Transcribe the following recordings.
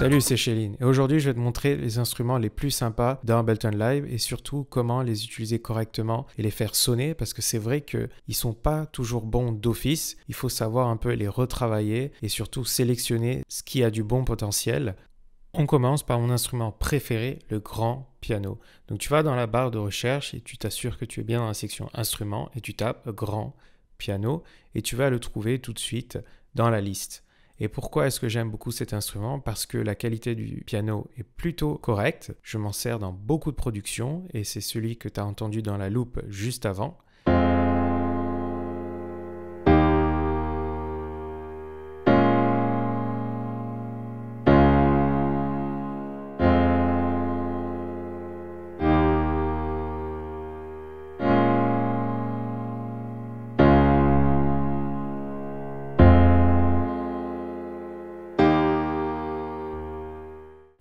Salut, c'est Chéline et aujourd'hui je vais te montrer les instruments les plus sympas dans Ableton Live et surtout comment les utiliser correctement et les faire sonner parce que c'est vrai qu'ils ne sont pas toujours bons d'office, il faut savoir un peu les retravailler et surtout sélectionner ce qui a du bon potentiel. On commence par mon instrument préféré, le grand piano. Donc tu vas dans la barre de recherche et tu t'assures que tu es bien dans la section instruments et tu tapes grand piano et tu vas le trouver tout de suite dans la liste. Et pourquoi est-ce que j'aime beaucoup cet instrument? Parce que la qualité du piano est plutôt correcte. Je m'en sers dans beaucoup de productions et c'est celui que tu as entendu dans la loupe juste avant.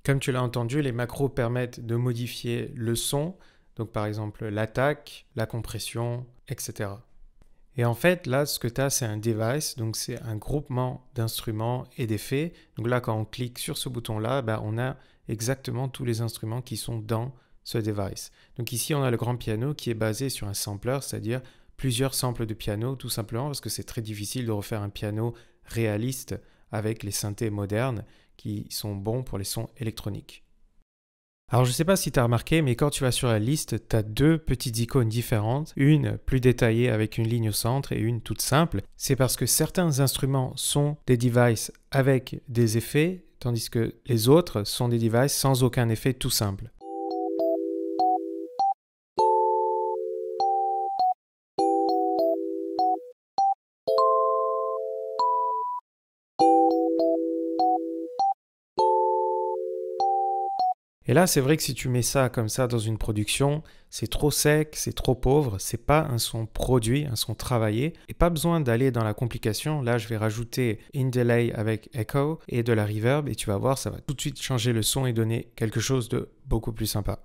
Comme tu l'as entendu, les macros permettent de modifier le son, donc par exemple l'attaque, la compression, etc. Et en fait, là, ce que tu as, c'est un device, donc c'est un groupement d'instruments et d'effets. Donc là, quand on clique sur ce bouton-là, on a exactement tous les instruments qui sont dans ce device. Donc ici, on a le grand piano qui est basé sur un sampler, c'est-à-dire plusieurs samples de piano, tout simplement parce que c'est très difficile de refaire un piano réaliste avec les synthés modernes qui sont bons pour les sons électroniques. Alors je ne sais pas si tu as remarqué, mais quand tu vas sur la liste, tu as deux petites icônes différentes, une plus détaillée avec une ligne au centre et une toute simple. C'est parce que certains instruments sont des devices avec des effets, tandis que les autres sont des devices sans aucun effet tout simple. Et là, c'est vrai que si tu mets ça comme ça dans une production, c'est trop sec, c'est trop pauvre, c'est pas un son produit, un son travaillé, et pas besoin d'aller dans la complication. Là, je vais rajouter in delay avec echo et de la reverb, et tu vas voir, ça va tout de suite changer le son et donner quelque chose de beaucoup plus sympa.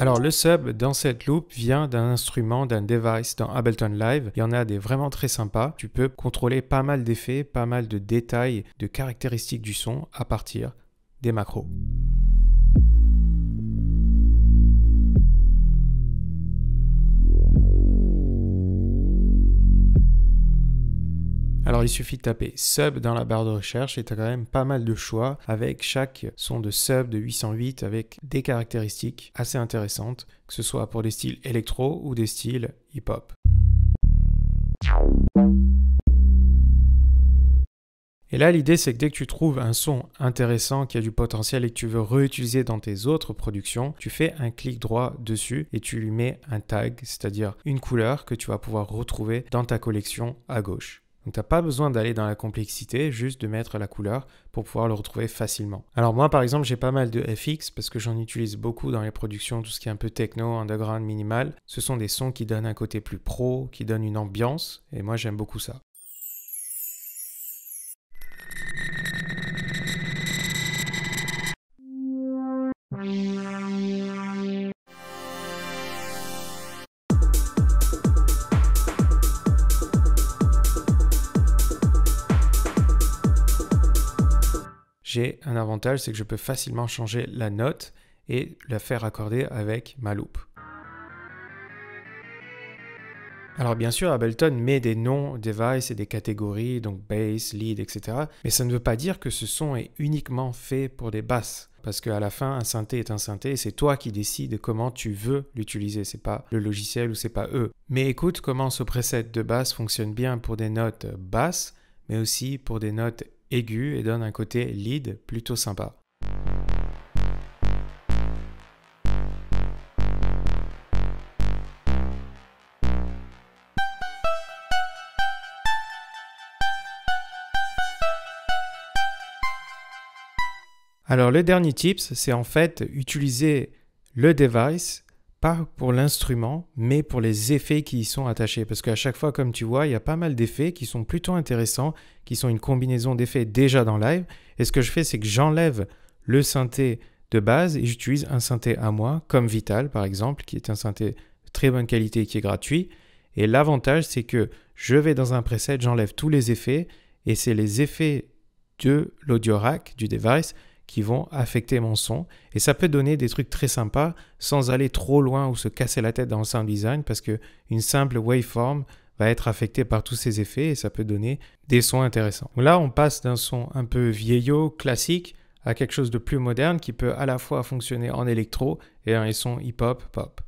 Alors le sub dans cette loupe vient d'un instrument, d'un device dans Ableton Live. Il y en a des vraiment très sympas. Tu peux contrôler pas mal d'effets, pas mal de détails, de caractéristiques du son à partir des macros. Alors il suffit de taper sub dans la barre de recherche et tu as quand même pas mal de choix avec chaque son de sub de 808 avec des caractéristiques assez intéressantes, que ce soit pour des styles électro ou des styles hip-hop. Et là, l'idée, c'est que dès que tu trouves un son intéressant qui a du potentiel et que tu veux réutiliser dans tes autres productions, tu fais un clic droit dessus et tu lui mets un tag, c'est-à-dire une couleur que tu vas pouvoir retrouver dans ta collection à gauche. Donc tu n'as pas besoin d'aller dans la complexité, juste de mettre la couleur pour pouvoir le retrouver facilement. Alors moi par exemple j'ai pas mal de FX parce que j'en utilise beaucoup dans les productions, tout ce qui est un peu techno, underground, minimal. Ce sont des sons qui donnent un côté plus pro, qui donnent une ambiance et moi j'aime beaucoup ça. J'ai un avantage, c'est que je peux facilement changer la note et la faire accorder avec ma loupe. Alors bien sûr, Ableton met des noms device et des catégories, donc bass, lead, etc. Mais ça ne veut pas dire que ce son est uniquement fait pour des basses. Parce qu'à la fin, un synthé est un synthé et c'est toi qui décides comment tu veux l'utiliser. C'est pas le logiciel ou c'est pas eux. Mais écoute comment ce preset de basse fonctionne bien pour des notes basses, mais aussi pour des notes aiguës et donne un côté lead plutôt sympa. Alors le dernier tips, c'est en fait utiliser le device pas pour l'instrument, mais pour les effets qui y sont attachés. Parce qu'à chaque fois, comme tu vois, il y a pas mal d'effets qui sont plutôt intéressants, qui sont une combinaison d'effets déjà dans Live. Et ce que je fais, c'est que j'enlève le synthé de base et j'utilise un synthé à moi, comme Vital par exemple, qui est un synthé de très bonne qualité et qui est gratuit. Et l'avantage, c'est que je vais dans un preset, j'enlève tous les effets et c'est les effets de l'audio rack, du device, qui vont affecter mon son. Et ça peut donner des trucs très sympas sans aller trop loin ou se casser la tête dans le sound design parce qu'une simple waveform va être affectée par tous ces effets et ça peut donner des sons intéressants. Là, on passe d'un son un peu vieillot, classique, à quelque chose de plus moderne qui peut à la fois fonctionner en électro et un son hip-hop, pop.